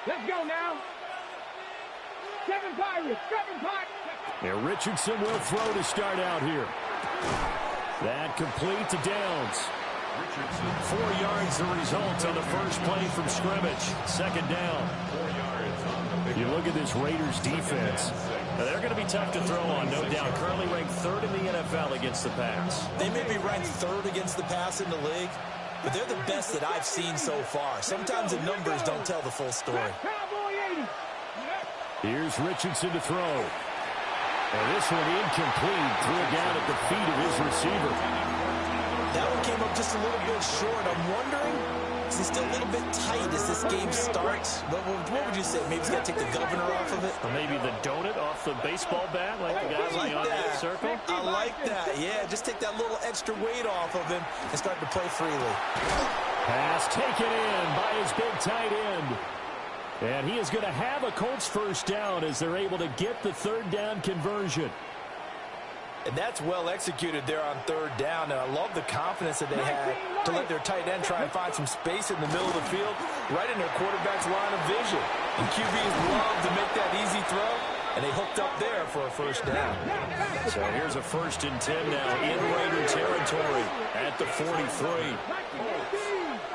Let's go now. Seven Pirates. And Richardson will throw to start out here. That complete to Downs. 4 yards the result on the first play from scrimmage. Second down. You look at this Raiders defense. Now, they're going to be tough to throw on, no doubt. Currently ranked 3rd in the NFL against the pass. They may be ranked 3rd against the pass in the league, but they're the best that I've seen so far. Sometimes the numbers don't tell the full story. Here's Richardson to throw. And this one incomplete. Threw it down at the feet of his receiver. That one came up just a little bit short. I'm wondering, is he still a little bit tight as this game starts? What would you say? Maybe he's got to take the governor off of it? Or maybe the donut off the baseball bat, like the guys in the automatic circle? I like that. Yeah, just take that little extra weight off of him and start to play freely. Pass taken in by his big tight end. And he is going to have a Colts first down as they're able to get the 3rd down conversion. And that's well executed there on 3rd down. And I love the confidence that they had to let their tight end try and find some space in the middle of the field, right in their quarterback's line of vision. And QBs love to make that easy throw, and they hooked up there for a first down. So here's a 1st and 10 now in Raider territory at the 43.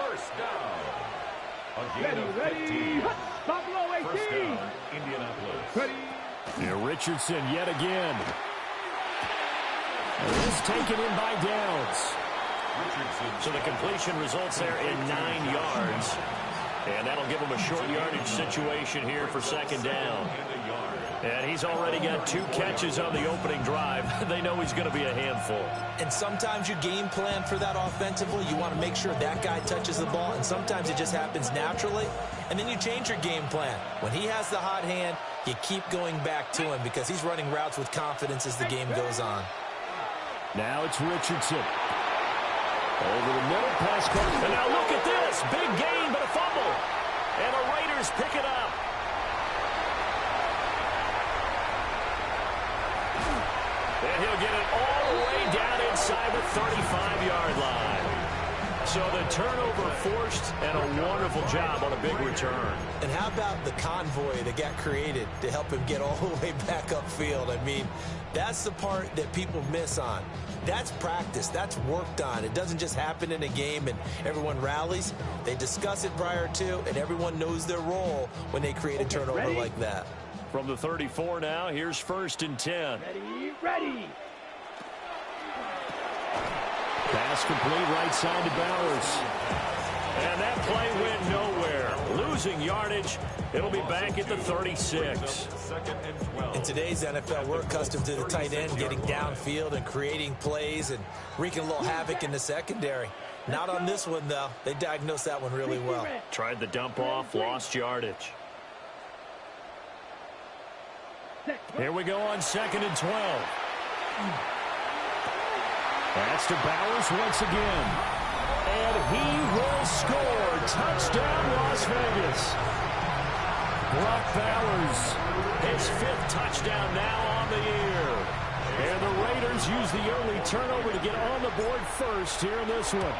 First down. A gain of 15. First down, Indianapolis. Here Richardson yet again. This taken in by Downs. So the completion results there in 9 yards. And that'll give him a short yardage situation here for 2nd down. And he's already got 2 catches on the opening drive. They know he's going to be a handful. And sometimes you game plan for that offensively. You want to make sure that guy touches the ball. And sometimes it just happens naturally. And then you change your game plan. When he has the hot hand, you keep going back to him because he's running routes with confidence as the game goes on. Now it's Richardson. Over the middle, pass cut. And now look at this. Big gain, but a fumble. And the Raiders pick it up. And he'll get it all the way down inside the 35-yard line. So the turnover forced and a wonderful job on a big return. And how about the convoy that got created to help him get all the way back upfield? I mean, that's the part that people miss on. That's practice. That's worked on. It doesn't just happen in a game and everyone rallies. They discuss it prior to, and everyone knows their role when they create a turnover like that. From the 34 now, here's 1st and 10. Ready. Pass complete right side to Bowers. And that play went nowhere. Losing yardage. It'll be back at the 36. In today's NFL, we're accustomed to the tight end getting downfield and creating plays and wreaking a little havoc in the secondary. Not on this one, though. They diagnosed that one really well. Tried the dump off, lost yardage. Here we go on 2nd and 12. That's to Bowers once again. And he will score. Touchdown, Las Vegas. Brock Bowers, his 5th touchdown now on the year. And the Raiders use the early turnover to get on the board first here in this one.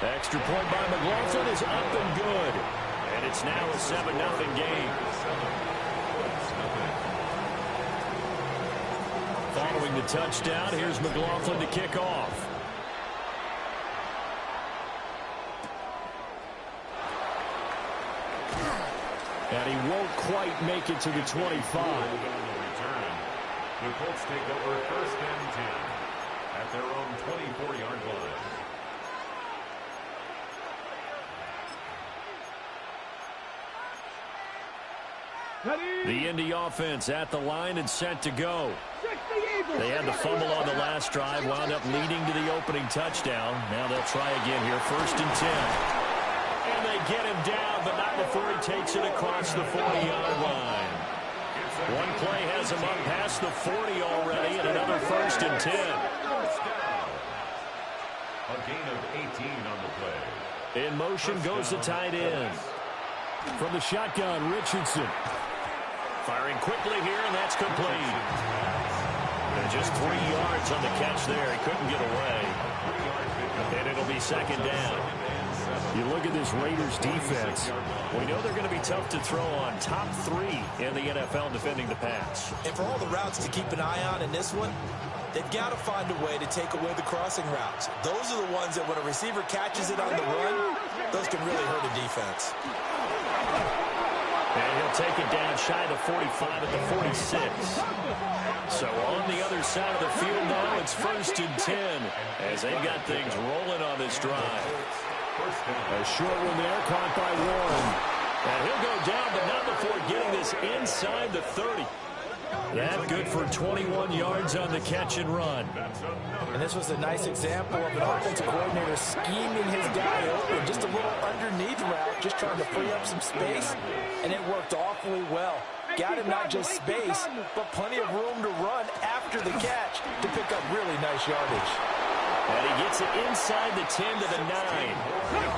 Extra point by McLaughlin is up and good. And it's now a 7-0 game. Following the touchdown, here's McLaughlin to kick off. And he won't quite make it to the 25. The Colts take over 1st and 10 at their own 24-yard line. The Indy offense at the line and set to go. They had the fumble on the last drive, wound up leading to the opening touchdown. Now they'll try again here, 1st and 10. And they get him down, but not before he takes it across the 40-yard line. One play has him up past the 40 already, and another 1st and 10. A gain of 18 on the play. In motion goes the tight end. From the shotgun, Richardson. Firing quickly here, and that's complete. And just 3 yards on the catch there. He couldn't get away. And it'll be 2nd down. You look at this Raiders defense. We know they're going to be tough to throw on. Top 3 in the NFL defending the pass. And for all the routes to keep an eye on in this one, they've got to find a way to take away the crossing routes. Those are the ones that when a receiver catches it on the run, those can really hurt a defense. And he'll take it down shy of the 45 at the 46. So on the other side of the field now, it's 1st and 10 as they've got things rolling on this drive. A short one there, caught by Warren. And he'll go down, but not before getting this inside the 30. That's good for 21 yards on the catch and run. And this was a nice example of an offensive coordinator scheming his guy open. Just a little underneath route, just trying to free up some space. And it worked awfully well. Got him not just space, but plenty of room to run after the catch to pick up really nice yardage. And he gets it inside the 10 to the 9.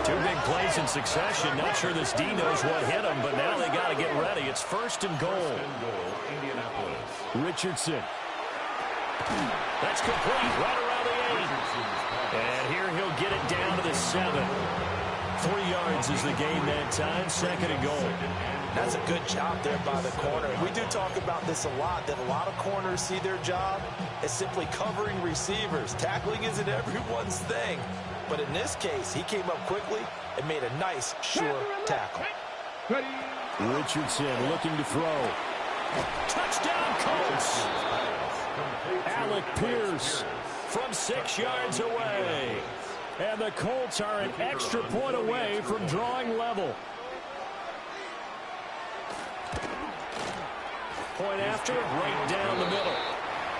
2 big plays in succession. Not sure this D knows what hit him, but now they got to get ready. It's 1st and goal. Richardson. That's complete right around the 8. And here he'll get it down to the 7. 3 yards is the gain that time. 2nd and goal. That's a good job there by the corner. We do talk about this a lot, that a lot of corners see their job as simply covering receivers. Tackling isn't everyone's thing. But in this case, he came up quickly and made a nice, sure tackle. Richardson looking to throw. Touchdown, Colts! Alec Pierce from 6 yards away. And the Colts are an extra point away from drawing level. Point after, right down the middle.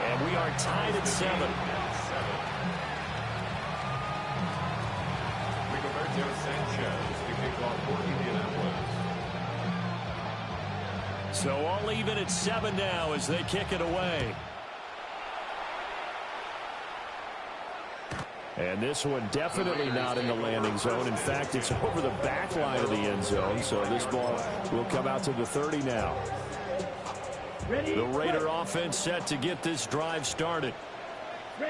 And we are tied at 7. So all even at 7 now as they kick it away. And this one definitely not in the landing zone. In fact, it's over the back line of the end zone. So this ball will come out to the 30 now. The Raider offense set to get this drive started.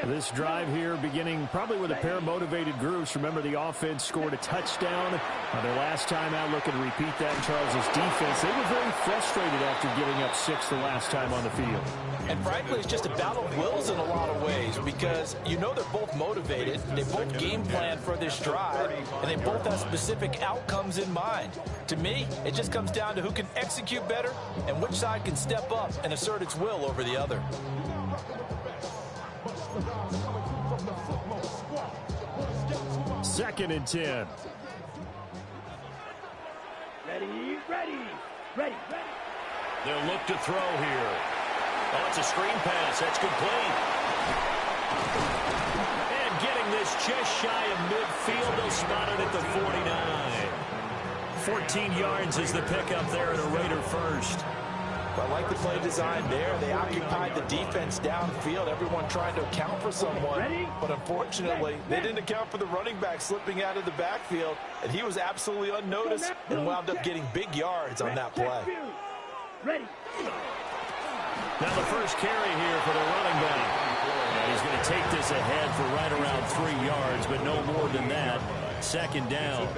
This drive here beginning probably with a pair of motivated groups. Remember, the offense scored a touchdown their last time out. Looking to repeat that in Charles's defense. They were very frustrated after giving up 6 the last time on the field. And frankly, it's just a battle of wills in a lot of ways because you know they're both motivated. They both game plan for this drive, and they both have specific outcomes in mind. To me, it just comes down to who can execute better and which side can step up and assert its will over the other. 2nd and 10. Ready. They'll look to throw here. Oh, it's a screen pass. That's complete. And getting this just shy of midfield. They'll spot it at the 49. 14 yards is the pickup there at a Raider first. I like the play design there. They occupied the defense downfield, everyone trying to account for someone. But unfortunately, they didn't account for the running back slipping out of the backfield, and he was absolutely unnoticed and wound up getting big yards on that play. Now the first carry here for the running back. And he's going to take this ahead for right around 3 yards, but no more than that. 2nd down.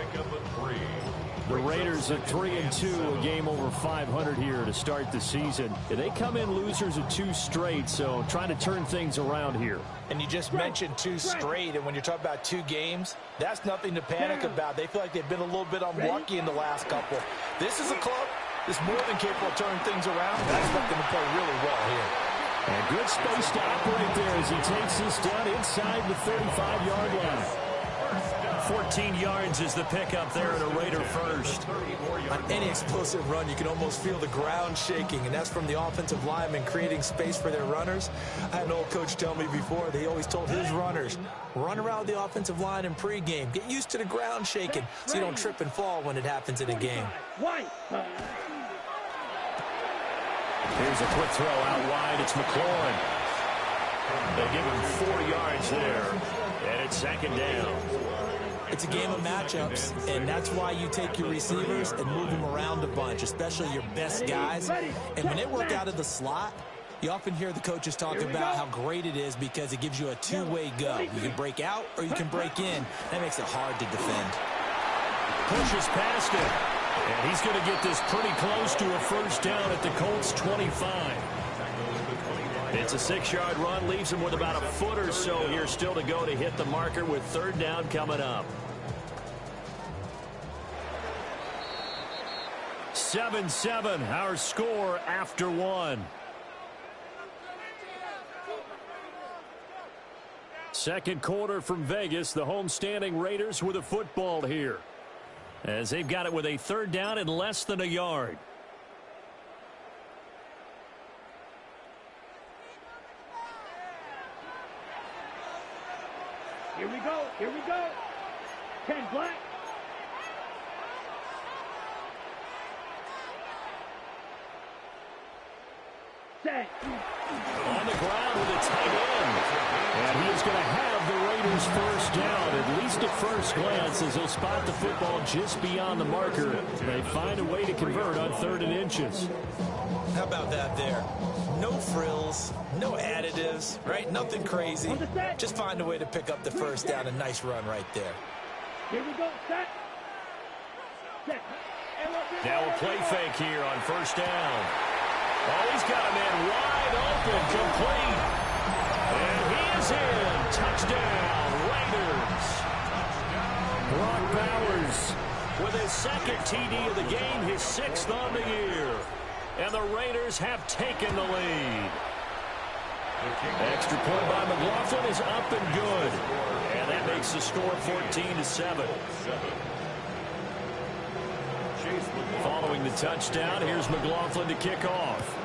The Raiders at 3-2, a game over 500 here to start the season. They come in losers of 2 straight, so trying to turn things around here. And you just mentioned 2 straight, and when you're talking about 2 games, that's nothing to panic about. They feel like they've been a little bit unlucky in the last couple. This is a club that's more than capable of turning things around. I expect them to play really well here. And good space to operate there as he takes this down inside the 35-yard line. 14 yards is the pickup there at a Raider first. On any explosive run, you can almost feel the ground shaking, and that's from the offensive linemen creating space for their runners. I had an old coach tell me before, they always told his runners, run around the offensive line in pregame. Get used to the ground shaking so you don't trip and fall when it happens in a game. Here's a quick throw out wide. It's McLaurin. They give him 4 yards there, and it's 2nd down. It's a game of matchups, and that's why you take your receivers and move them around a bunch, especially your best guys. And when they work out of the slot, you often hear the coaches talk about how great it is because it gives you a 2-way go. You can break out or you can break in. That makes it hard to defend. pushes past it. And he's going to get this pretty close to a first down at the Colts 25. It's a 6-yard run, leaves him with about a foot or so here still to go to hit the marker with third down coming up. 7-7, our score after one. Second quarter from Vegas, the homestanding Raiders with a football here, as they've got it with a third down and less than a yard. Here we go. Here we go. 10 black. Set. On the ground with a tight end. And he is going to have the Raiders first down, at least at first glance, as they'll spot the football just beyond the marker. They find a way to convert on 3rd and inches. How about that there? No frills, no additives, right? Nothing crazy. Just find a way to pick up the first down. A nice run right there. Here we go. Set. Set. Now a play fake here on first down. Oh, he's got a man wide open, complete. And he is in. Touchdown, Raiders. Brock Bowers with his second TD of the game, his 6th on the year. And the Raiders have taken the lead. Extra point by McLaughlin is up and good. And that makes the score 14-7. Following the touchdown, here's McLaughlin to kick off.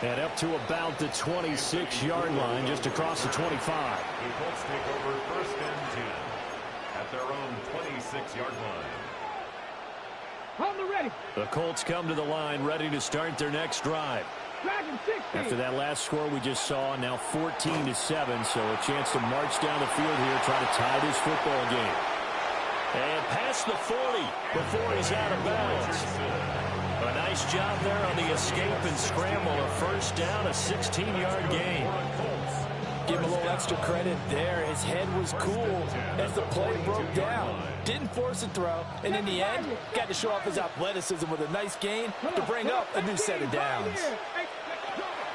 And up to about the 26-yard line, just across the 25. The Colts take over 1st and 10 at their own 26-yard line. On the ready. The Colts come to the line, ready to start their next drive. After that last score we just saw, now 14-7, so a chance to march down the field here, try to tie this football game. And past the 40 before he's out of bounds. A nice job there on the escape and scramble. A first down, a 16-yard gain. Give him a little extra credit there. His head was cool as the play broke down. Didn't force a throw, and in the end, got to show off his athleticism with a nice gain to bring up a new set of downs.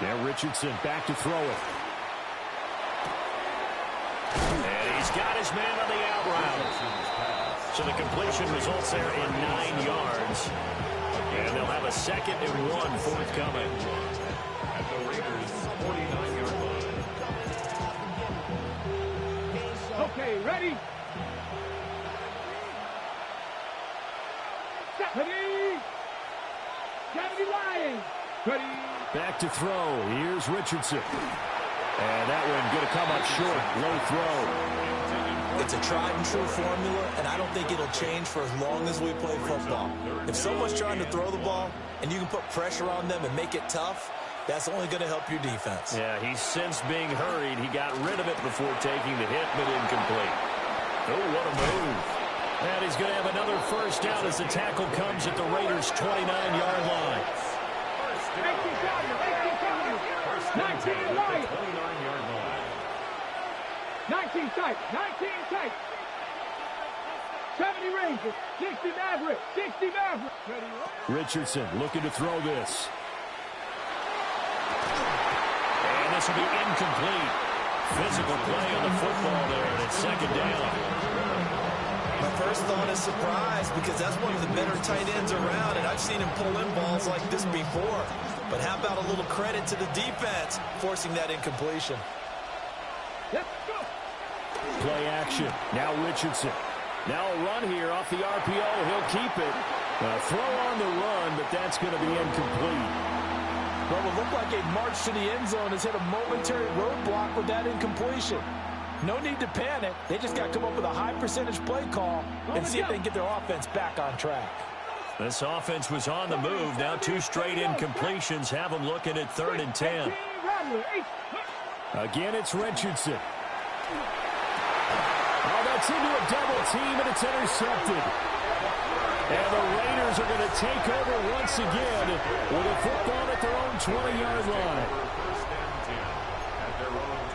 Now Richardson back to throw it. And he's got his man on the out route. So the completion results there in 9 yards. And they'll have a 2nd and 1 forthcoming. At the Raiders' 49-yard line. Okay, ready? Ready? 70 Lions. Ready? Back to throw. Here's Richardson. And that one going to come up short. Low throw. It's a tried and true formula, and I don't think it'll change for as long as we play football. If someone's trying to throw the ball and you can put pressure on them and make it tough, that's only going to help your defense. Yeah, he's since being hurried. He got rid of it before taking the hit, but incomplete. Oh, what a move. And he's going to have another first down as the tackle comes at the Raiders' 29-yard line. 19 right. 29-yard line. 19 tight. 19 tight. 70 Rangers. 60 Maverick. 60 Maverick. Richardson looking to throw this. And this will be incomplete. Physical play on the football there, and it's 2nd down. My first thought is surprise, because that's one of the better tight ends around, and I've seen him pull in balls like this before. But how about a little credit to the defense forcing that incompletion? Let's go. Play action. Now Richardson. Now a run here off the RPO. He'll keep it. Throw on the run, but that's going to be incomplete. Well, it looked like a march to the end zone has hit a momentary roadblock with that incompletion. No need to panic. They just got to come up with a high percentage play call and see if they can get their offense back on track. This offense was on the move. Now 2 straight incompletions have them looking at 3rd and 10. Again, it's Richardson. Oh, that's into a double team, and it's intercepted. And the Raiders are going to take over once again with a football at their own 20-yard line. 1st and 10 at their own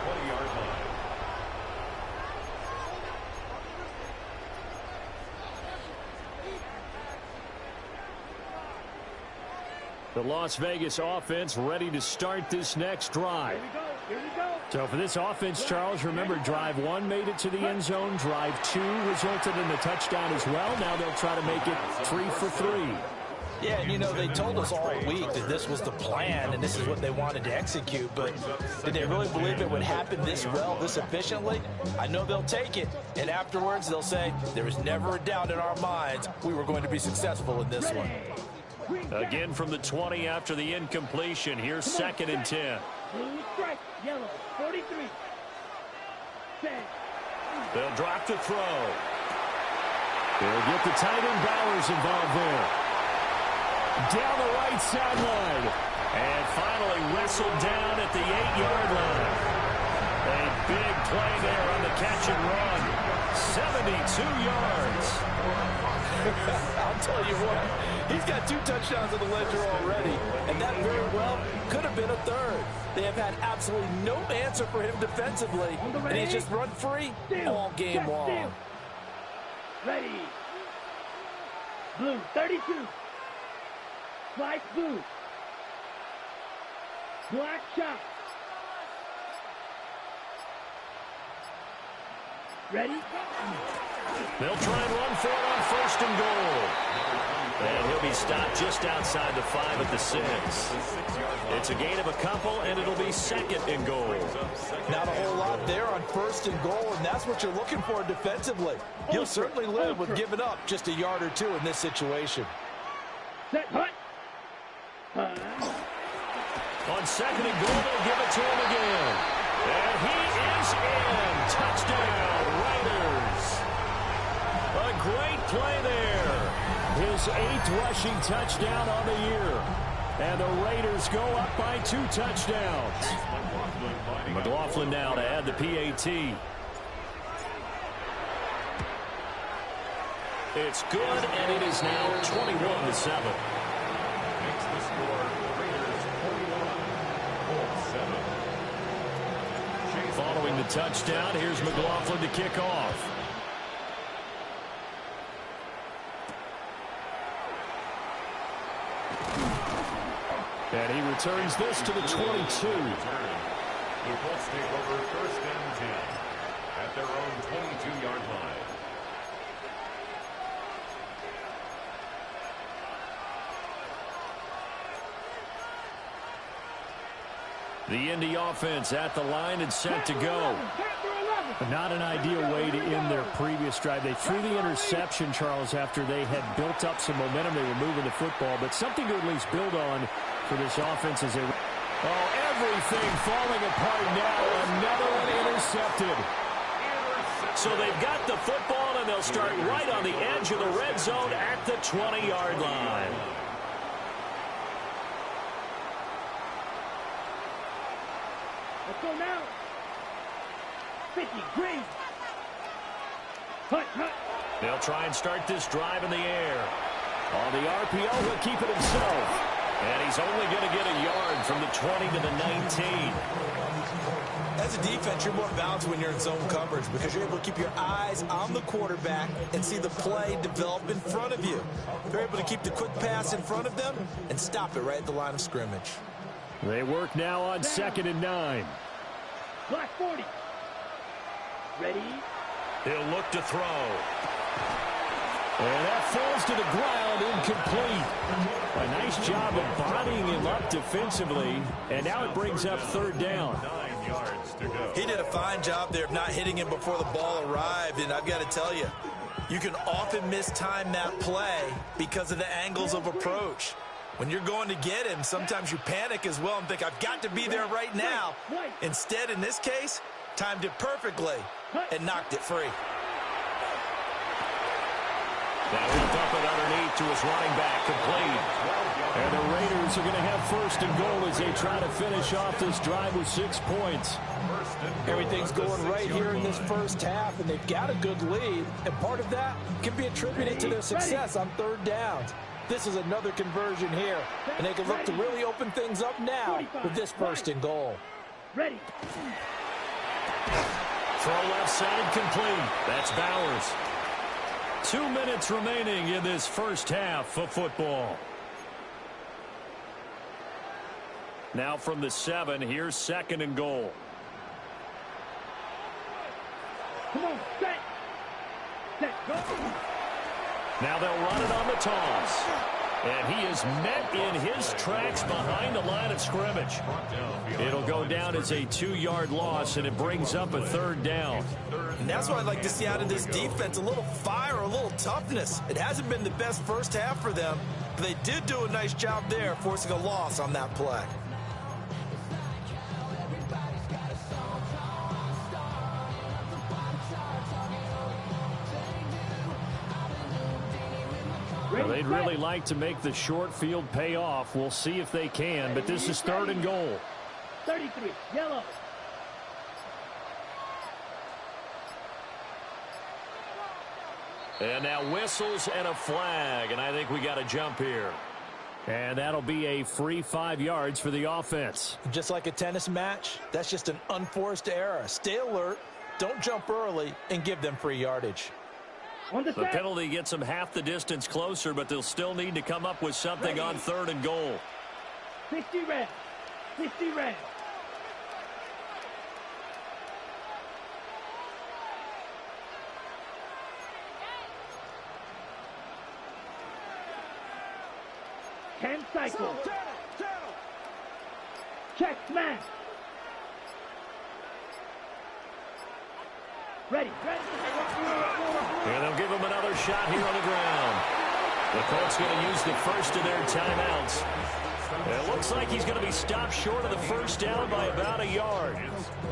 The Las Vegas offense ready to start this next drive. Here we go. So for this offense, Charles, remember, drive 1 made it to the end zone. Drive 2 resulted in a touchdown as well. Now they'll try to make it 3 for 3. Yeah, and they told us all week that this was the plan and this is what they wanted to execute, but did they really believe it would happen this well, this efficiently? I know they'll take it, and afterwards they'll say, there was never a doubt in our minds we were going to be successful in this one. Again from the 20 after the incompletion. Here's 2nd and 10. Blue strike, yellow, 43. 10. They'll drop to throw. They'll get the tight end Bowers involved there. Down the right sideline. And finally wrestled down at the 8-yard line. A big play there on the catch and run. 72 yards. I'll tell you what, he's got 2 touchdowns in the ledger already, and that very well could have been a 3rd. They have had absolutely no answer for him defensively, and he's just run free all game long. Ready. Blue, 32. Black, blue. Black shot. Ready? They'll try and run for it on 1st and goal. And he'll be stopped just outside the 5 at the 6. It's a gain of a couple, and it'll be 2nd and goal. Not a whole lot there on 1st and goal, and that's what you're looking for defensively. You'll certainly live with giving up just a yard or 2 in this situation. Set, hut. On 2nd and goal, they'll give it to him again. And he is in. Touchdown, Raiders. A great play there. His 8th rushing touchdown on the year. And the Raiders go up by 2 touchdowns. McLaughlin now to add the PAT. It's good, and it is now 21-7. Makes the score Raiders 41, Colts 7. Following the touchdown, here's McLaughlin to kick off. And he returns this to the 22. The Colts take over 1st and 10 at their own 22-yard line. The Indy offense at the line and set to go. Not an ideal way to end their previous drive. They threw the interception, Charles, after they had built up some momentum. They were moving the football, but something to at least build on for this offense as they... Oh, everything falling apart now. Another one intercepted. So they've got the football, and they'll start right on the edge of the red zone at the 20-yard line. Let's go now. 50, green. Hut, hut. They'll try and start this drive in the air. On the RPO, he'll keep it himself. And he's only going to get a yard from the 20 to the 19. As a defense, you're more balanced when you're in zone coverage because you're able to keep your eyes on the quarterback and see the play develop in front of you. You're able to keep the quick pass in front of them and stop it right at the line of scrimmage. They work now on 2nd and 9. Black 40. Ready? He'll look to throw. And that falls to the ground, incomplete. A nice job of bodying him up defensively, and now it brings up 3rd down. 9 yards to go. He did a fine job there of not hitting him before the ball arrived, and I've got to tell you, you can often mistime that play because of the angles of approach. When you're going to get him, sometimes you panic as well and think, I've got to be there right now. Instead, in this case, timed it perfectly and knocked it free. That whipped up it underneath to his running back, complete. And the Raiders are going to have 1st and goal as they try to finish off this drive with 6 points. Everything's going right here in this first half, and they've got a good lead, and part of that can be attributed to their success on 3rd downs. This is another conversion here, and they can look to really open things up now with this 1st and goal. Ready. Throw left side complete. That's Bowers. 2 minutes remaining in this first half of football. Now from the 7, here's 2nd and goal. Come on, set. Set, go. Now they'll run it on the toss. And he is met in his tracks behind the line of scrimmage. It'll go down as a 2-yard loss, and it brings up a 3rd down. And that's what I'd like to see out of this defense, a little fire, a little toughness. It hasn't been the best first half for them, but they did do a nice job there, forcing a loss on that play. Well, they'd really like to make the short field pay off. We'll see if they can, but this is 3rd and goal. 33, yellow. And now whistles and a flag, and I think we got a jump here. And that'll be a free 5 yards for the offense. Just like a tennis match, that's just an unforced error. Stay alert, don't jump early, and give them free yardage. The penalty gets them half the distance closer, but they'll still need to come up with something on 3rd and goal. 60 red. 60 red. Ten cycles. Check smash. Ready. And they'll give him another shot here on the ground. The Colts going to use the first of their timeouts. It looks like he's going to be stopped short of the first down by about a yard.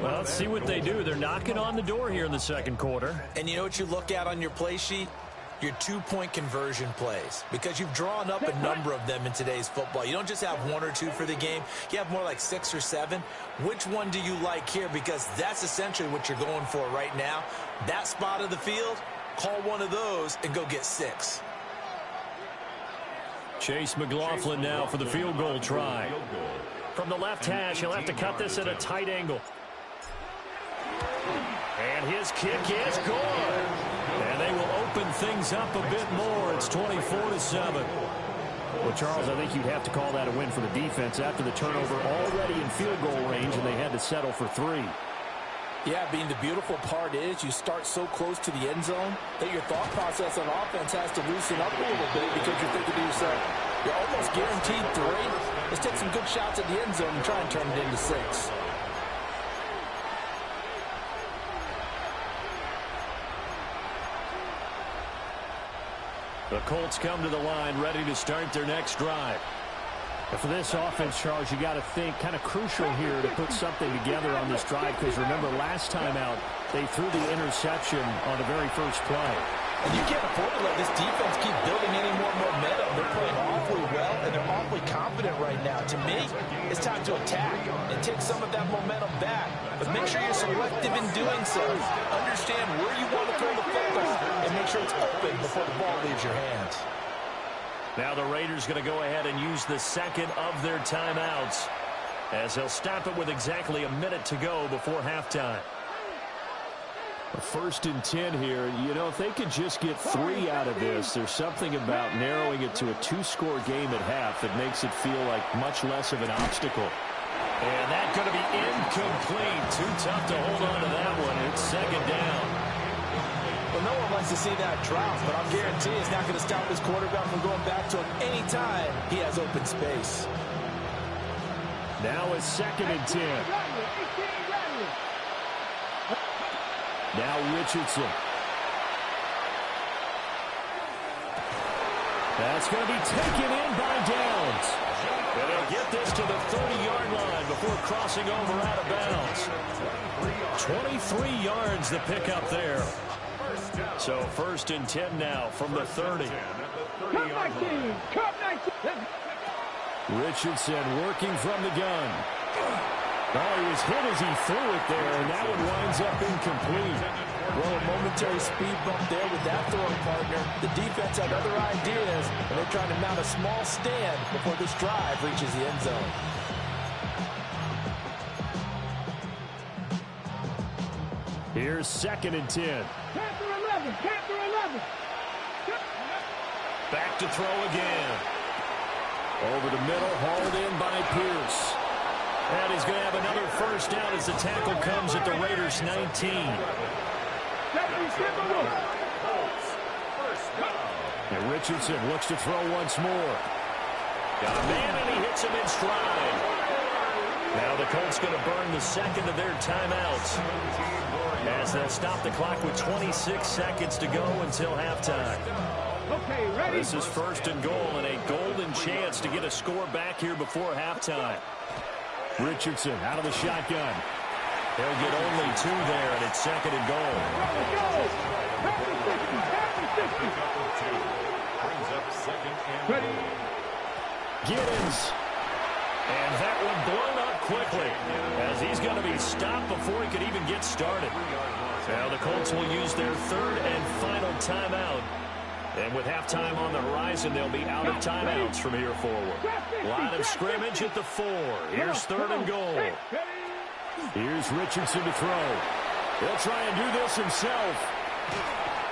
Well, let's see what they do. They're knocking on the door here in the 2nd quarter. And you know what you look at on your play sheet? Your 2-point conversion plays, because you've drawn up a number of them in today's football. You don't just have 1 or 2 for the game. You have more like 6 or 7. Which one do you like here? Because that's essentially what you're going for right now. That spot of the field, call one of those and go get 6. Chase McLaughlin now for the field goal try. From the left hash, he'll have to cut this at a tight angle. And his kick is good. And they will open things up a bit more. It's 24-7. Well, Charles, I think you'd have to call that a win for the defense after the turnover already in field goal range, and they had to settle for 3. Yeah, Bean, the beautiful part is you start so close to the end zone that your thought process on offense has to loosen up a little bit, because you're thinking to yourself, you're almost guaranteed 3. Let's take some good shots at the end zone and try and turn it into 6. The Colts come to the line ready to start their next drive. But for this offense, Charles, you got to think kind of crucial here to put something together on this drive, because remember last time out they threw the interception on the very first play. And you can't afford to let this defense keep building any more momentum. They're playing awfully well, and they're awfully confident right now. To me, it's time to attack and take some of that momentum back. But make sure you're selective in doing so. Understand where you want to throw the football, and make sure it's open before the ball leaves your hands. Now the Raiders going to go ahead and use the 2nd of their timeouts, as they'll stop it with exactly a minute to go before halftime. 1st and 10 here. You know, if they could just get 3 out of this, there's something about narrowing it to a 2-score game at half that makes it feel like much less of an obstacle. And that's going to be incomplete. Too tough to hold on to that one. It's 2nd down. Well, no one wants to see that drop, but I'll guarantee it's not going to stop his quarterback from going back to him anytime he has open space. Now it's 2nd and 10. Now Richardson. That's going to be taken in by Downs. And they'll get this to the 30-yard line before crossing over out of bounds. 23 yards the pickup there. So 1st and 10 now from the 30. Richardson working from the gun. Oh, he was hit as he threw it there, and that one winds up incomplete. Well, a momentary speed bump there with that throwing partner. The defense had other ideas, and they're trying to mount a small stand before this drive reaches the end zone. Here's 2nd and 10. Panther 11, Panther 11. Back to throw again. Over the middle, hauled in by Pierce. And he's going to have another first down as the tackle comes at the Raiders' 19. And Richardson looks to throw once more. Got a man, and he hits him in stride. Now the Colts going to burn the second of their timeouts, as they'll stop the clock with 26 seconds to go until halftime. Okay, ready? This is first and goal, and a golden chance to get a score back here before halftime. Richardson out of the shotgun. They'll get only 2 there, and it's second and goal. Let's go! Happy 50, happy 50. Brings up second and Ready? Giddens. And that one blown up quickly, as he's going to be stopped before he could even get started. Now the Colts will use their third and final timeout. And with halftime on the horizon, they'll be out of timeouts from here forward. Line of scrimmage at the 4. Here's third and goal. Here's Richardson to throw. He'll try and do this himself.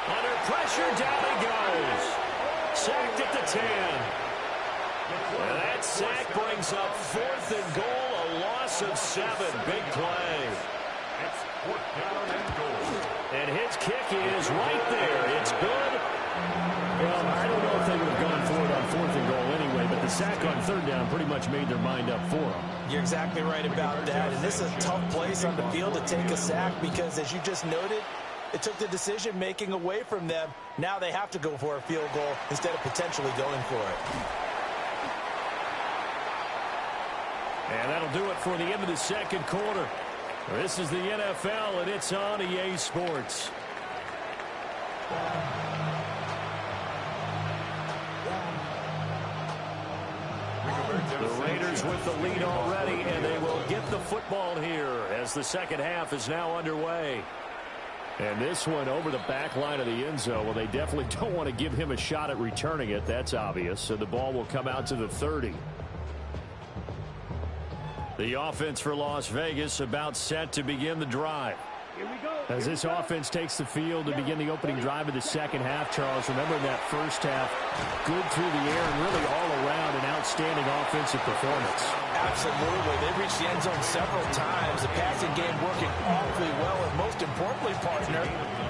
Under pressure, down he goes. Sacked at the 10. And that sack brings up fourth and goal, a loss of 7. Big play. it's fourth down and goal. And his kick is right there. It's good. Well, I don't know if they would have gone for it on fourth and goal anyway, but the sack on third down pretty much made their mind up for them. You're exactly right about that. And this is a tough place on the field to take a sack because, as you just noted, it took the decision-making away from them. Now they have to go for a field goal instead of potentially going for it. And that'll do it for the end of the second quarter. This is the NFL, and it's on EA Sports. The Raiders with the lead already, and they will get the football here as the second half is now underway. And this one over the back line of the end zone. Well, they definitely don't want to give him a shot at returning it. That's obvious. So the ball will come out to the 30. The offense for Las Vegas about set to begin the drive. Here we go. As this offense takes the field to begin the opening drive of the second half, Charles, remember in that first half, good through the air and really all around an outstanding offensive performance. Absolutely. They reached the end zone several times. The passing game working awfully well, and most importantly, partner,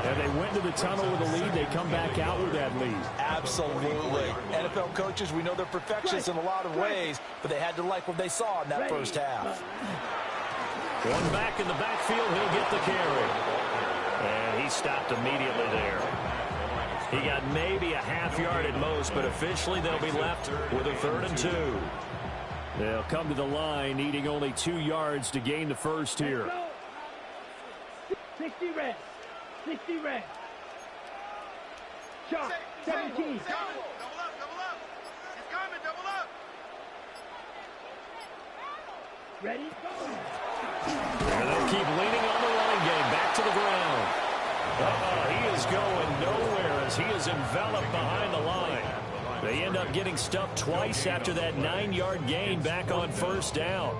And they went to the tunnel with a lead. They come back out with that lead. absolutely. NFL coaches, we know they're perfectionists in a lot of ways, but they had to like what they saw in that first half. One back in the backfield, he'll get the carry. And he stopped immediately there. He got maybe a half yard at most, but officially they'll be left with a 3rd and 2. They'll come to the line, needing only 2 yards to gain the first here. 60 red. 60 red. Shot. 17. Double up. He's coming. Double up. Ready? Go. And they'll keep leaning on the running game. Back to the ground. He is going nowhere as he is enveloped behind the line. They end up getting stuffed twice after that 9-yard gain back on first down.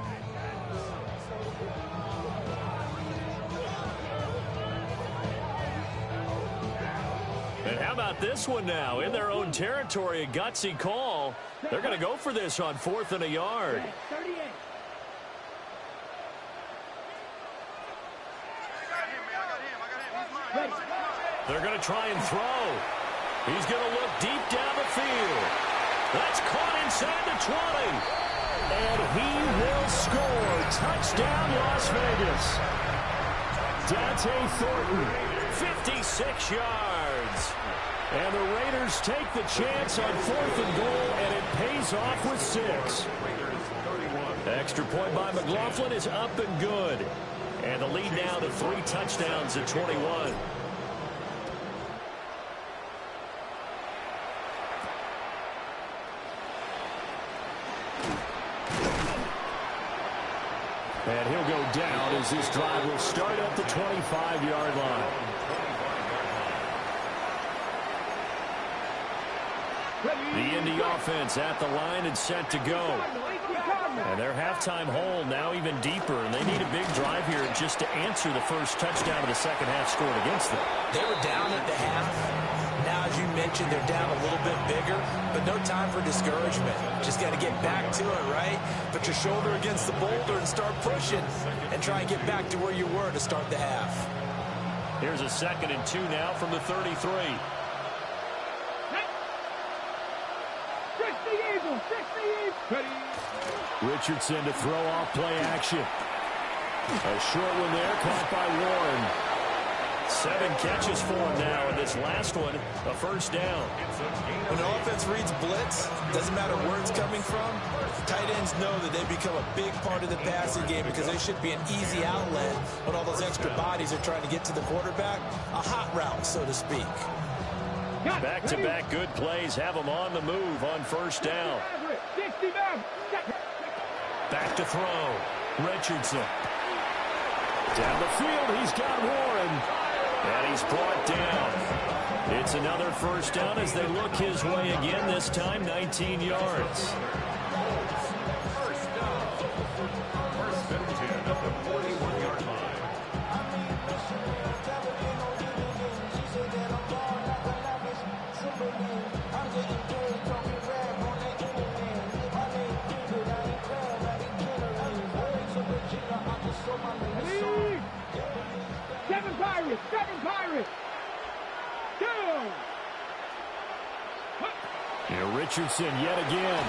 And how about this one now? In their own territory, a gutsy call. They're going to go for this on 4th and a yard. 38. They're going to try and throw. He's going to look deep down the field. That's caught inside the 20. And he will score. Touchdown, Las Vegas. Dante Thornton, 56 yards. And the Raiders take the chance on 4th and goal, and it pays off with 6. Extra point by McLaughlin is up and good. And the lead now to 3 touchdowns at 21. And he'll go down as this drive will start at the 25-yard line. The Indy offense at the line and set to go. And their halftime hole now even deeper, and they need a big drive here just to answer the first touchdown of the second half scored against them. They were down at the half. Now As you mentioned, they're down a little bit bigger, but no time for discouragement. Just got to get back to it, right? Put your shoulder against the boulder and start pushing and try and get back to where you were to start the half. Here's a 2nd and 2 now from the 33. Richardson to throw off play action. A short one there, caught by Warren. 7 catches for him now, and this last one, a first down. When an offense reads blitz, doesn't matter where it's coming from, tight ends know that they become a big part of the passing game because they should be an easy outlet when all those extra bodies are trying to get to the quarterback. A hot route, so to speak. Back-to-back good plays have them on the move on first down. Back to throw. Richardson. Down the field, he's got Warren. And he's brought down. It's another first down as they look his way again, this time 19 yards. First down. First and 10 at the 41-yard line. Seven Pirates. And Richardson yet again.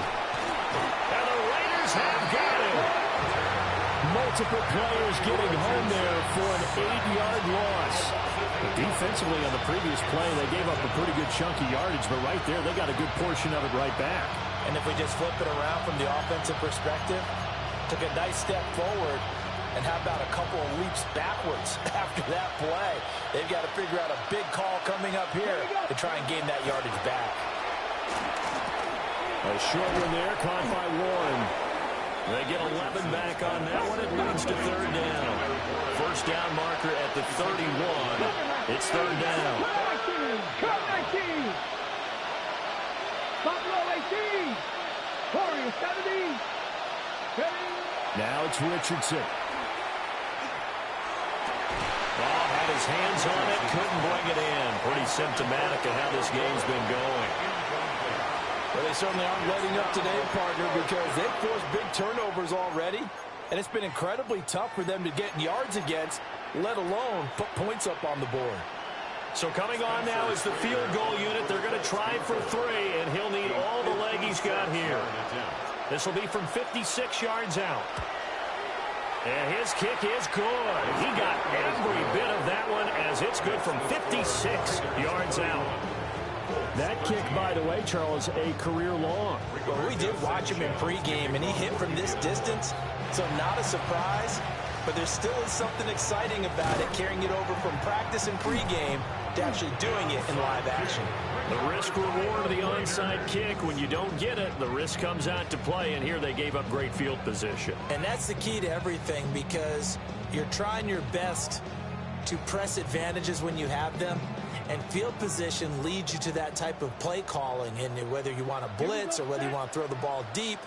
And the Raiders have got him. Multiple players getting home there for an 8-yard loss. But defensively on the previous play, they gave up a pretty good chunk of yardage, but right there, they got a good portion of it right back. And if we just flip it around from the offensive perspective, took a nice step forward. And how about a couple of leaps backwards after that play? They've got to figure out a big call coming up here to try and gain that yardage back. A short one there, caught by Warren. They get 11 back on that one. It leads to third down. First down marker at the 31. It's third down. Cut 19. Buffalo 18. Warriors 70. Now it's Richardson. Had his hands on it, couldn't bring it in. Pretty symptomatic of how this game's been going. Well, they certainly aren't letting up today, partner, because they've forced big turnovers already, and it's been incredibly tough for them to get yards against, let alone put points up on the board. So coming on now is the field goal unit. They're going to try for 3, and he'll need all the leg he's got here. This will be from 56 yards out. And his kick is good. He got every bit of that one as it's good from 56 yards out. That kick, by the way, Charles, a career long. Well, we did watch him in pregame, and he hit from this distance, so not a surprise. But there still is something exciting about it, carrying it over from practice and pregame to actually doing it in live action. The risk-reward of the onside kick, when you don't get it, the risk comes out to play, and here they gave up great field position. And that's the key to everything, because you're trying your best to press advantages when you have them, and field position leads you to that type of play calling, and whether you want to blitz or whether you want to throw the ball deep,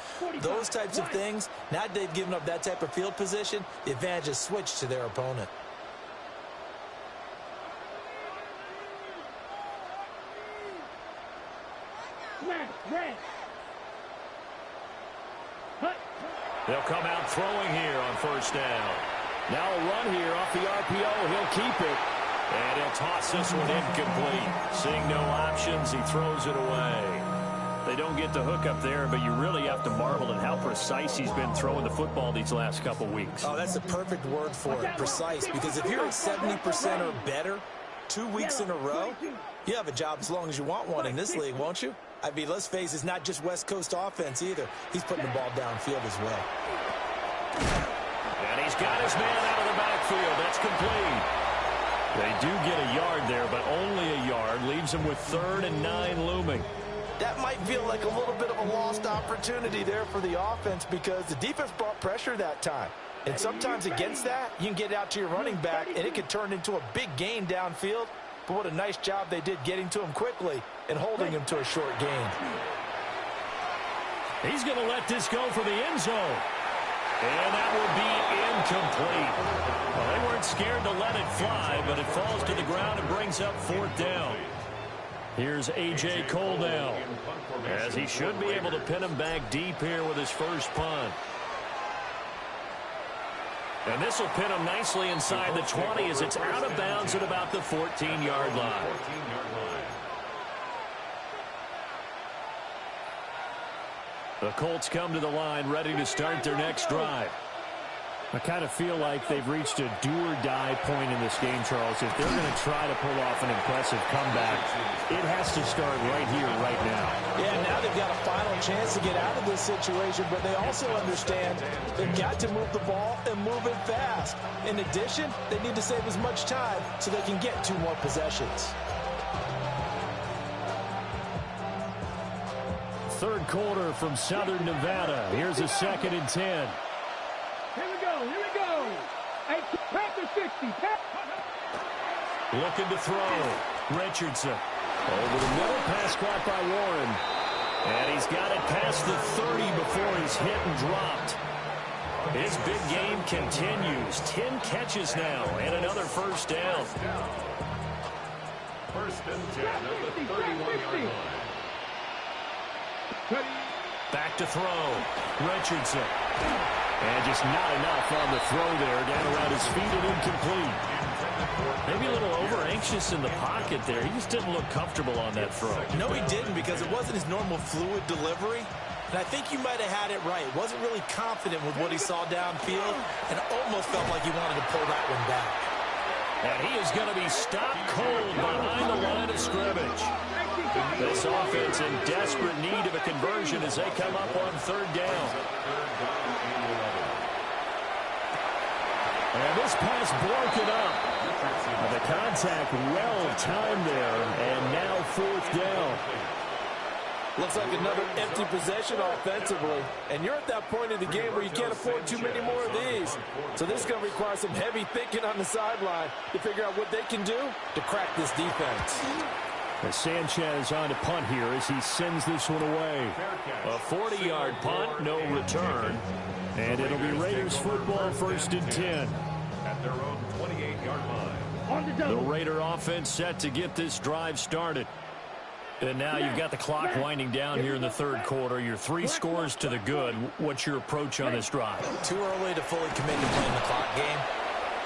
those types of things. Now that they've given up that type of field position, the advantage is switched to their opponent. They'll come out throwing here on first down. Now a run here off the RPO. He'll keep it. And he'll toss this one incomplete. Seeing no options, he throws it away. They don't get the hook up there, but you really have to marvel at how precise he's been throwing the football these last couple weeks. Oh, that's the perfect word for it, precise. Because if you're at 70% or better 2 weeks in a row, you have a job as long as you want one in this league, won't you? I mean, let's face it, it's not just West Coast offense either. He's putting the ball downfield as well. And he's got his man out of the backfield. That's complete. They do get a yard there, but only a yard. Leaves them with 3rd and 9 looming. That might feel like a little bit of a lost opportunity there for the offense because the defense brought pressure that time. And sometimes against that, you can get out to your running back, and it could turn into a big gain downfield. But what a nice job they did getting to him quickly and holding him to a short gain. He's going to let this go for the end zone. And that will be incomplete. Well, they weren't scared to let it fly, but it falls to the ground and brings up 4th down. Here's A.J. Cole now, as he should be able to pin him back deep here with his first punt. And this will pin him nicely inside the 20 as it's out of bounds at about the 14-yard line. The Colts come to the line ready to start their next drive. I kind of feel like they've reached a do-or-die point in this game, Charles. If they're going to try to pull off an impressive comeback, it has to start right here, right now. Yeah, now they've got a final chance to get out of this situation, but they also understand they've got to move the ball and move it fast. In addition, they need to save as much time so they can get 2 more possessions. Third quarter from Southern Nevada. Here's a 2nd and 10. Here we go. Hey, Panther 60. Looking to throw. Richardson. Over the middle, pass caught by Warren. And he's got it past the 30 before he's hit and dropped. His big game continues. 10 catches now and another first down. First and 10 at the 31-yard line. Back to throw. Richardson. And just not enough on the throw there. Down around his feet and incomplete. Maybe a little over-anxious in the pocket there. He just didn't look comfortable on that throw. No, he didn't, because it wasn't his normal fluid delivery. And I think you might have had it right. Wasn't really confident with what he saw downfield, and almost felt like he wanted to pull that one back. And he is going to be stopped cold behind the line of scrimmage. This offense in desperate need of a conversion as they come up on 3rd down. And this pass broken up. The contact well timed there, and now 4th down. Looks like another empty possession offensively. And you're at that point in the game where you can't afford too many more of these. So this is going to require some heavy thinking on the sideline to figure out what they can do to crack this defense. As Sanchez on to punt here as he sends this one away. A 40-yard punt, no return. And it'll be Raiders football, 1st and 10. At their own 28-yard line. The Raider offense set to get this drive started. And now you've got the clock winding down here in the 3rd quarter. Your 3 scores to the good. What's your approach on this drive? Too early to fully commit to playing the clock game.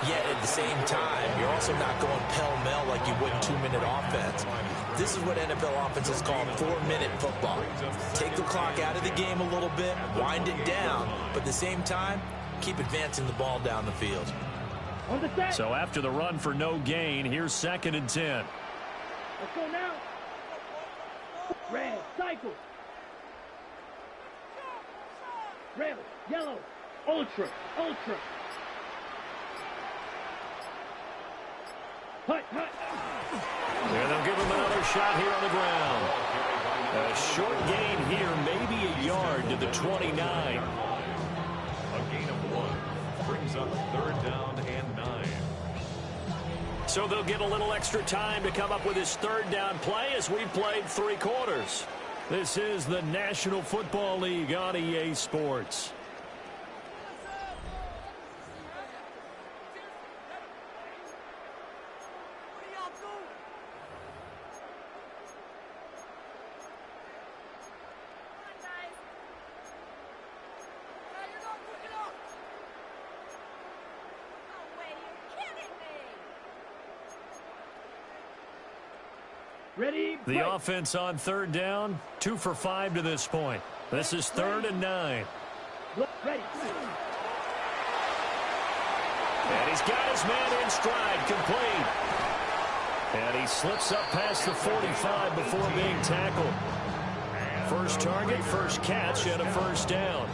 Yet at the same time, you're also not going pell-mell like you would in 2-minute offense. This is what NFL offenses call 4-minute football. Take the clock out of the game a little bit, wind it down, but at the same time, keep advancing the ball down the field. So after the run for no gain, here's 2nd and 10. Let's go now. Red, cycle. Red, yellow, ultra. Hut. And they'll give him another shot here on the ground. A short gain here, maybe a yard to the 29. A gain of 1 brings up 3rd down and 9. So they'll get a little extra time to come up with his 3rd down play as we've played 3 quarters. This is the National Football League on EA Sports. The offense on 3rd down, 2 for 5 to this point. This is 3rd and 9. Ready. And he's got his man in stride, complete. And he slips up past the 45 before being tackled. First target, first catch, and a 1st down.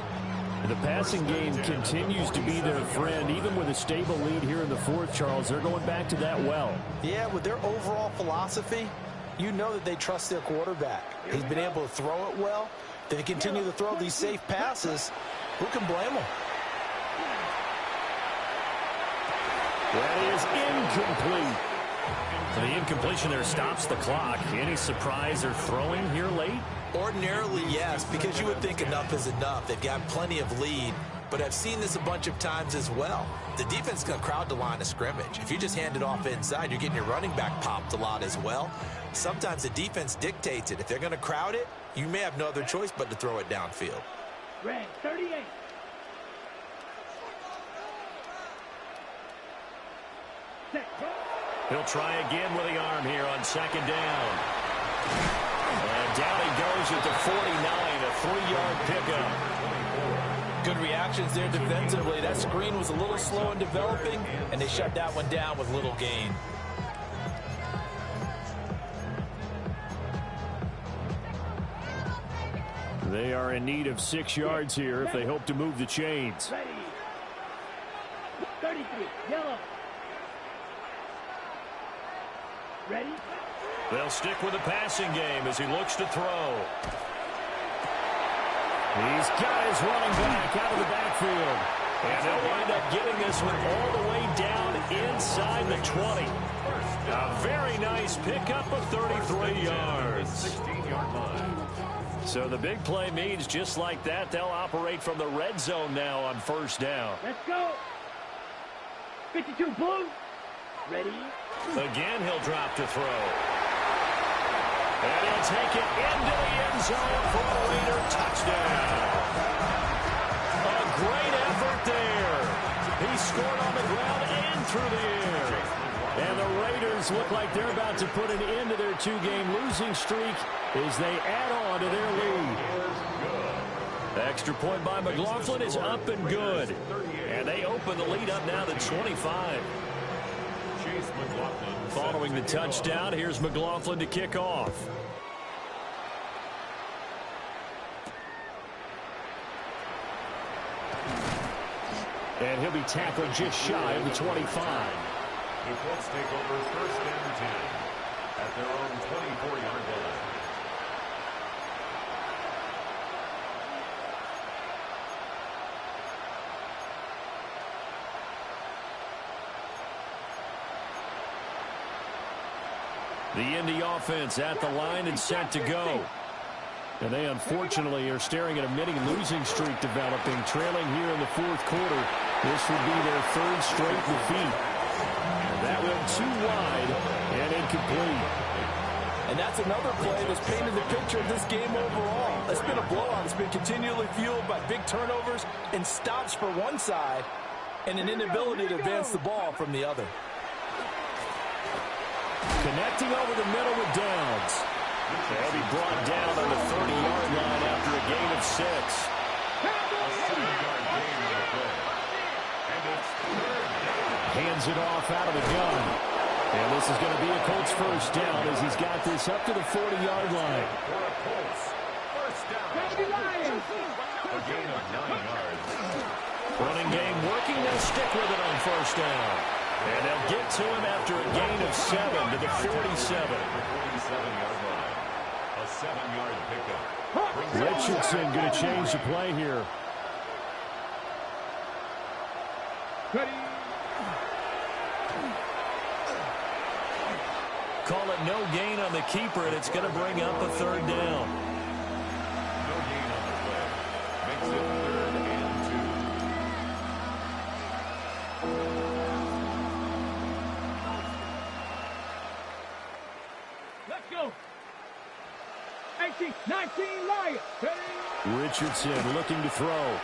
The passing game continues to be their friend. Even with a stable lead here in the 4th, Charles, they're going back to that well. Yeah, with their overall philosophy, you know that they trust their quarterback. He's been able to throw it well. They continue to throw these safe passes. Who can blame them? That is incomplete. The incompletion there stops the clock. Any surprise they're throwing here late? Ordinarily, yes, because you would think enough is enough. They've got plenty of lead. but I've seen this a bunch of times as well. The defense is going to crowd the line of scrimmage. If you just hand it off inside, you're getting your running back popped a lot as well. Sometimes the defense dictates it. If they're going to crowd it, you may have no other choice but to throw it downfield. Red 38. He'll try again with the arm here on second down. And down he goes at the 49, a 3-yard pickup. Good reactions there defensively. That screen was a little slow in developing, and they shut that one down with little gain. They are in need of 6 yards here if they hope to move the chains. Ready. 33. Yellow. Ready. They'll stick with the passing game as he looks to throw. He's got his running back out of the backfield. And they'll wind up getting this one all the way down inside the 20. A very nice pickup of 33 yards. 16-yard line. So the big play means just like that, they'll operate from the red zone now on first down. Let's go. 52 blue. Ready. Again, he'll drop to throw. And he'll take it into the end zone for a Raider touchdown. A great effort there. He scored on the ground and through the air. And the Raiders look like they're about to put an end to their 2-game losing streak as they add on to their lead. Extra point by McLaughlin is up and good. And they open the lead up now to 25. Following the touchdown, here's McLaughlin to kick off. And he'll be tackled just shy of the 25. The Colts take over first and 10 at their own 24-yard line. The Indy offense at the line and set to go. And they unfortunately are staring at a mini losing streak developing, trailing here in the fourth quarter. This would be their 3rd straight defeat. And that went too wide and incomplete. And that's another play that's painted the picture of this game overall. It's been a blowout. It's been continually fueled by big turnovers and stops for one side and an inability to advance the ball from the other. Connecting over the middle with Downs. They'll be brought down on the 30-yard line after a gain of 6. Hands it off out of the gun. And this is going to be a Colts first down as he's got this up to the 40-yard line. A gain of 9 yards. Running game working. They'll stick with it on first down. And they'll get to him after a gain of 7 to the 47. 47-yard line. A 7-yard pickup. Richardson going to change the play here. Ready. Call it no gain on the keeper, and it's going to bring up a 3rd down. No gain on the play. Makes it 3rd and 2. Let's go. 18, 19, Lions. Ready. Richardson looking to throw.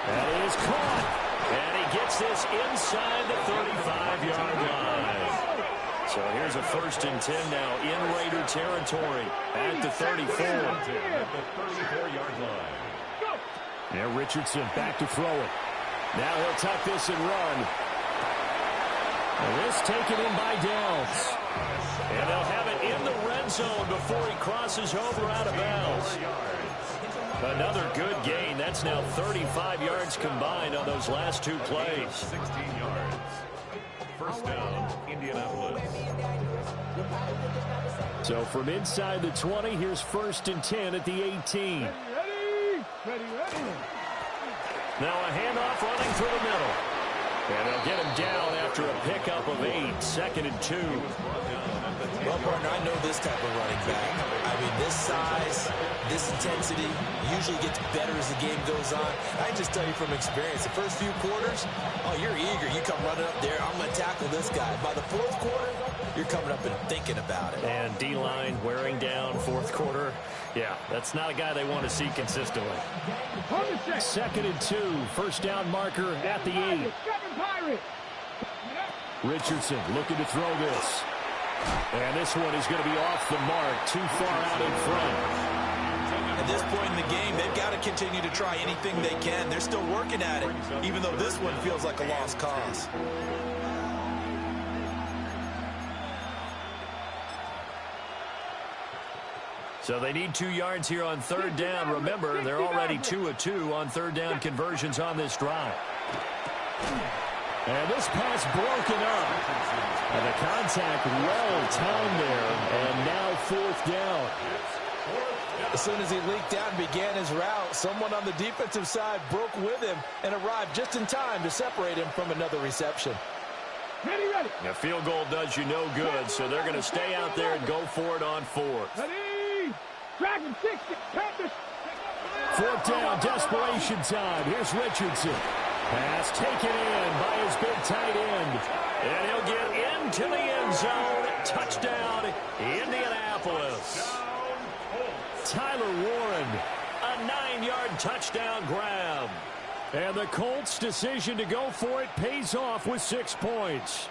That is caught. And he gets this inside the 35-yard line. So here's a 1st and 10 now in Raider territory at the 34. At the 34-yard line. Now Richardson back to throw it. Now he'll tuck this and run. And this taken in by Downs. And they'll have it in the red zone before he crosses over out of bounds. Another good gain. That's now 35 yards combined on those last 2 plays. 16 yards. First down, Indianapolis. So from inside the 20, here's 1st and 10 at the 18. Ready. Ready. Now a handoff running through the middle. And they'll get him down after a pickup of 8, 2nd and 2. Well, partner, I know this type of running back. I mean, this size, this intensity usually gets better as the game goes on. I can just tell you from experience, the first few quarters, oh, you're eager. You come running up there, I'm going to tackle this guy. By the fourth quarter, you're coming up and thinking about it. And D-line wearing down fourth quarter. Yeah, that's not a guy they want to see consistently. 2nd and 2, first down marker at the 8. Richardson looking to throw this. And this one is going to be off the mark, too far out in front. At this point in the game, they've got to continue to try anything they can. They're still working at it, even though this one feels like a lost cause. So they need 2 yards here on 3rd down. Remember, they're already 2 of 2 on 3rd down conversions on this drive. And this pass broken up. And the contact well timed there. And now 4th down. As soon as he leaked out and began his route, someone on the defensive side broke with him and arrived just in time to separate him from another reception. Ready. A field goal does you no good, so they're going to stay out there and go for it on 4th. Ready. Dragon 60. Panthers. 4th down, desperation time. Here's Richardson. Pass taken in by his big tight end. And he'll get into the end zone. Touchdown, Indianapolis. Tyler Warren, a 9-yard touchdown grab. And the Colts' decision to go for it pays off with 6 points.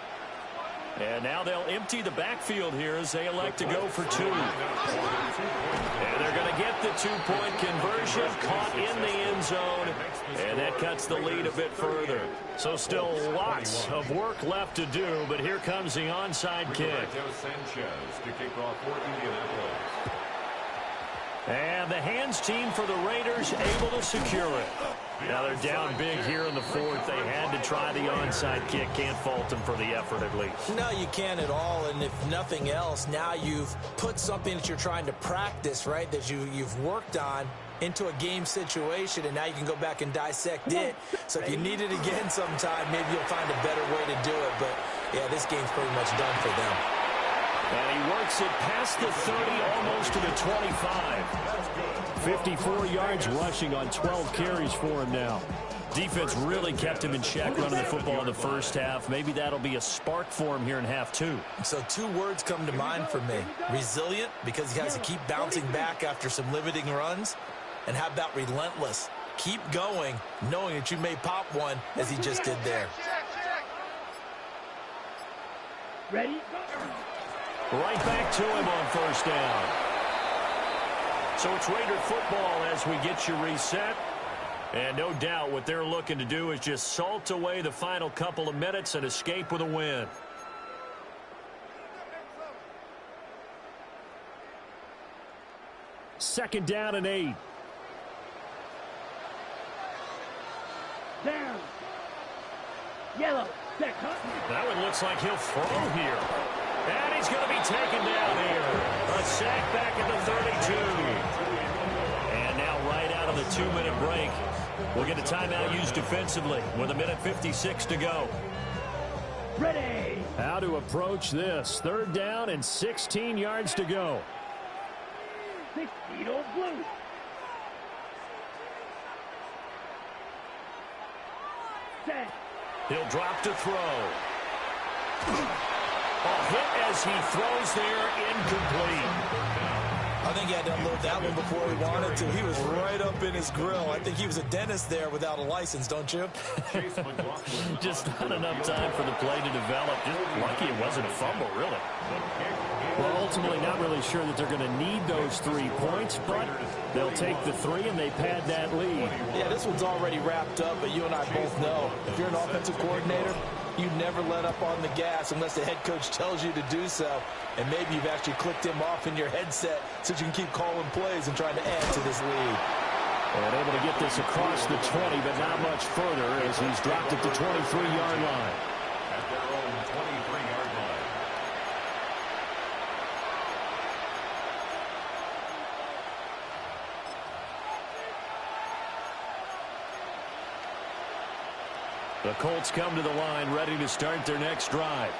And now they'll empty the backfield here as they elect to go for 2. And they're going to get the 2-point conversion, caught in the end zone, and that cuts the lead a bit further. So still lots of work left to do, but here comes the onside kick. And the hands team for the Raiders able to secure it. Now they're down big here in the 4th. They had to try the onside kick. Can't fault them for the effort at least. No, you can't at all. And if nothing else, now you've put something that you're trying to practice, right, that you've worked on into a game situation, and now you can go back and dissect it. So if you need it again sometime, maybe you'll find a better way to do it. But, yeah, this game's pretty much done for them. And he works it past the 30, almost to the 25. 54 yards rushing on 12 carries for him now. Defense really kept him in check running the football in the first half. Maybe that'll be a spark for him here in half 2. So 2 words come to mind for me. Resilient, because he has to keep bouncing back after some limiting runs. And how about relentless? Keep going, knowing that you may pop one, as he just did there. Ready. Right back to him on 1st down. So it's Raider football as we get you reset. And no doubt what they're looking to do is just salt away the final couple of minutes and escape with a win. Second down and 8. Down. Yellow. Set. That one looks like he'll throw here. And he's going to be taken down here. A sack back at the 32. And now right out of the 2-minute break, we'll get a timeout used defensively with 1:56 to go. Ready. How to approach this. 3rd down and 16 yards to go. 6 feet old blue. Set. He'll drop to throw. A hit as he throws there, incomplete. I think he had to unload that one before he wanted to. He was right up in his grill. I think he was a dentist there without a license, don't you? Just not enough time for the play to develop. Just lucky it wasn't a fumble, really. Well, ultimately not really sure that they're going to need those 3 points, but they'll take the 3 and they pad that lead. Yeah, this one's already wrapped up, but you and I both know if you're an offensive coordinator, you never let up on the gas unless the head coach tells you to do so. And maybe you've actually clicked him off in your headset so you can keep calling plays and trying to add to this lead. And able to get this across the 20, but not much further as he's dropped at the 23-yard line. At their own 23-yard line. The Colts come to the line ready to start their next drive.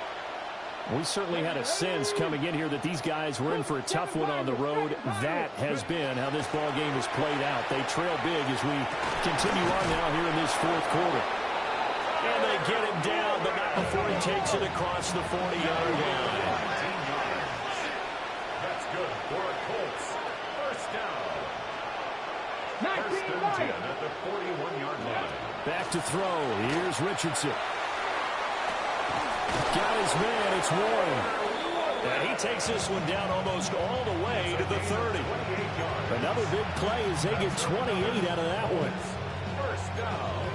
We certainly had a sense coming in here that these guys were in for a tough one on the road. That has been how this ball game has played out. They trail big as we continue on now here in this fourth quarter. And they get him down, but not before he takes it across the 40-yard line. That's good for a Colts. First down. 19 First and 10 at the 41-yard line. Back to throw. Here's Richardson. Got his man. It's Warren. And he takes this one down almost all the way to the 30. Another big play as they get 28 out of that one. First down.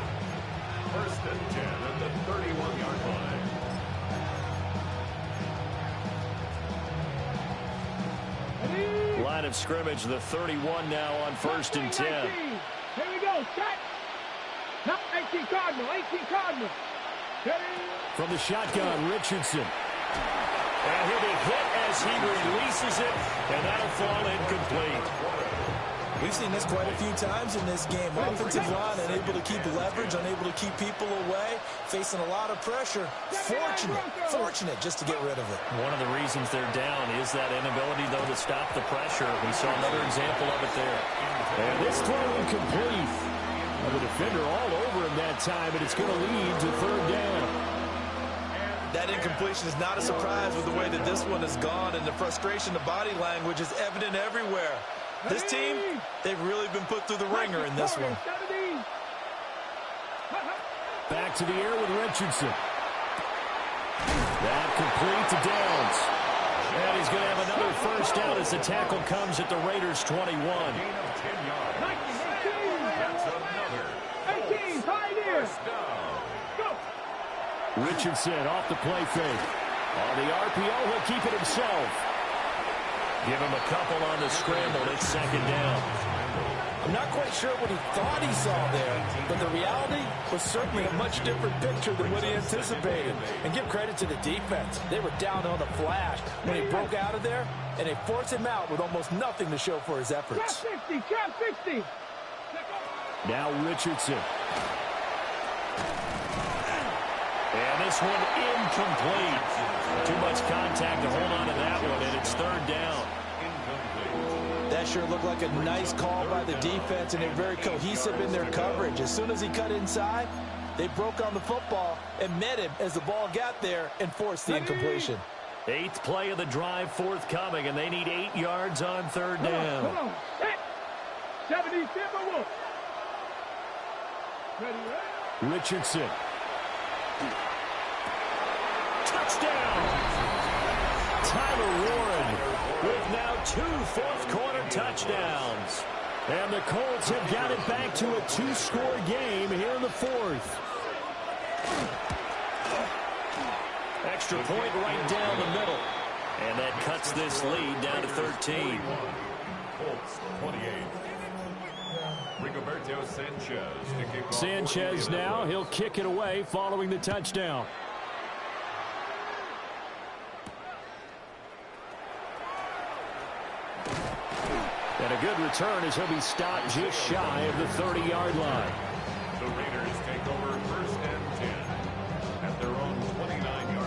First and 10 at the 31-yard line. Line of scrimmage, the 31 now on first and 10. Here we go. Set. Not 18 Cardinal. 18 Cardinal. From the shotgun, Richardson. And he'll be hit as he releases it, and that'll fall incomplete. We've seen this quite a few times in this game. Offensive line unable to keep leverage, unable to keep people away, facing a lot of pressure. Fortunate just to get rid of it. One of the reasons they're down is that inability, though, to stop the pressure. We saw another example of it there. And this throw incomplete. The defender all over him that time, and it's going to lead to third down. That incompletion is not a surprise with the way that this one has gone, and the frustration, the body language is evident everywhere. This team, they've really been put through the ringer in this one. Back to the air with Richardson. That complete to Downs. And he's going to have another first down as the tackle comes at the Raiders' 21. Gain of 10 yards. That's another. 18, pioneer. First down. Go. Richardson off the play fake. On the RPO, he'll keep it himself. Give him a couple on the scramble. It's second down. I'm not quite sure what he thought he saw there, but the reality was certainly a much different picture than what he anticipated. And give credit to the defense. They were down on the flash when he broke out of there, and they forced him out with almost nothing to show for his efforts. Trap 60. Now Richardson. And this one incomplete. Too much contact to hold on to that one, and it's third down. That sure looked like a nice call by the defense, and they're very cohesive in their coverage. As soon as he cut inside, they broke on the football and met him as the ball got there and forced the incompletion. Eighth play of the drive forthcoming, and they need 8 yards on third down. Come on. 70, Timberwolves. Ready? Richardson. Touchdown! Tyler Warren with now 2 fourth-quarter touchdowns. And the Colts have got it back to a 2-score game here in the fourth. Extra point right down the middle. And that cuts this lead down to 13. Colts 28. Rigoberto Sanchez to kick off. Sanchez now, he'll kick it away following the touchdown. And a good return as he'll be stopped just shy of the 30-yard line. The Raiders take over first and 10 at their own 29-yard line.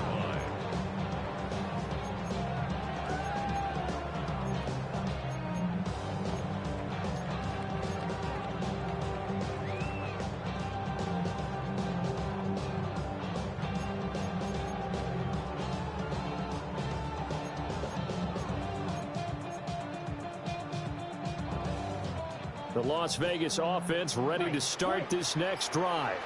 The Las Vegas offense ready to start this next drive.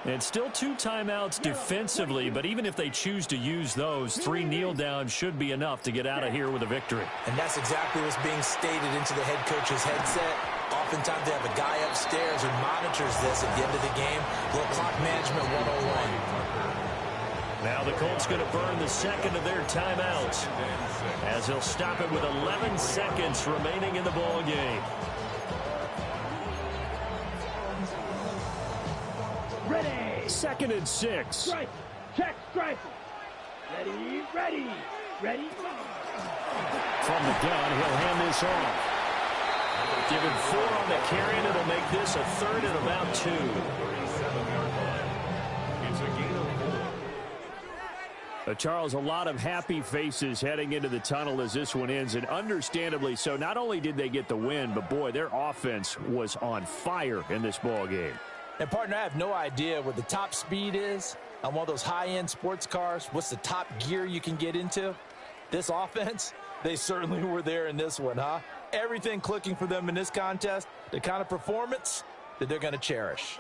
And still 2 timeouts defensively, but even if they choose to use those, 3 kneel downs should be enough to get out of here with a victory. And that's exactly what's being stated into the head coach's headset. Oftentimes they have a guy upstairs who monitors this at the end of the game. Little clock management 101. Now the Colts going to burn the second of their timeouts as they'll stop it with 11 seconds remaining in the ball game. Ready. 2nd and 6. Strike. Check. Strike. Ready. Ready. Ready. From the gun, he'll hand this off. Give him 4 on the carry, and it'll make this a 3rd and about 2. Charles, a lot of happy faces heading into the tunnel as this one ends, and understandably so. Not only did they get the win, but, boy, their offense was on fire in this ball game. And, partner, I have no idea what the top speed is on one of those high-end sports cars. What's the top gear you can get into? This offense, they certainly were there in this one, huh? Everything clicking for them in this contest, the kind of performance that they're going to cherish.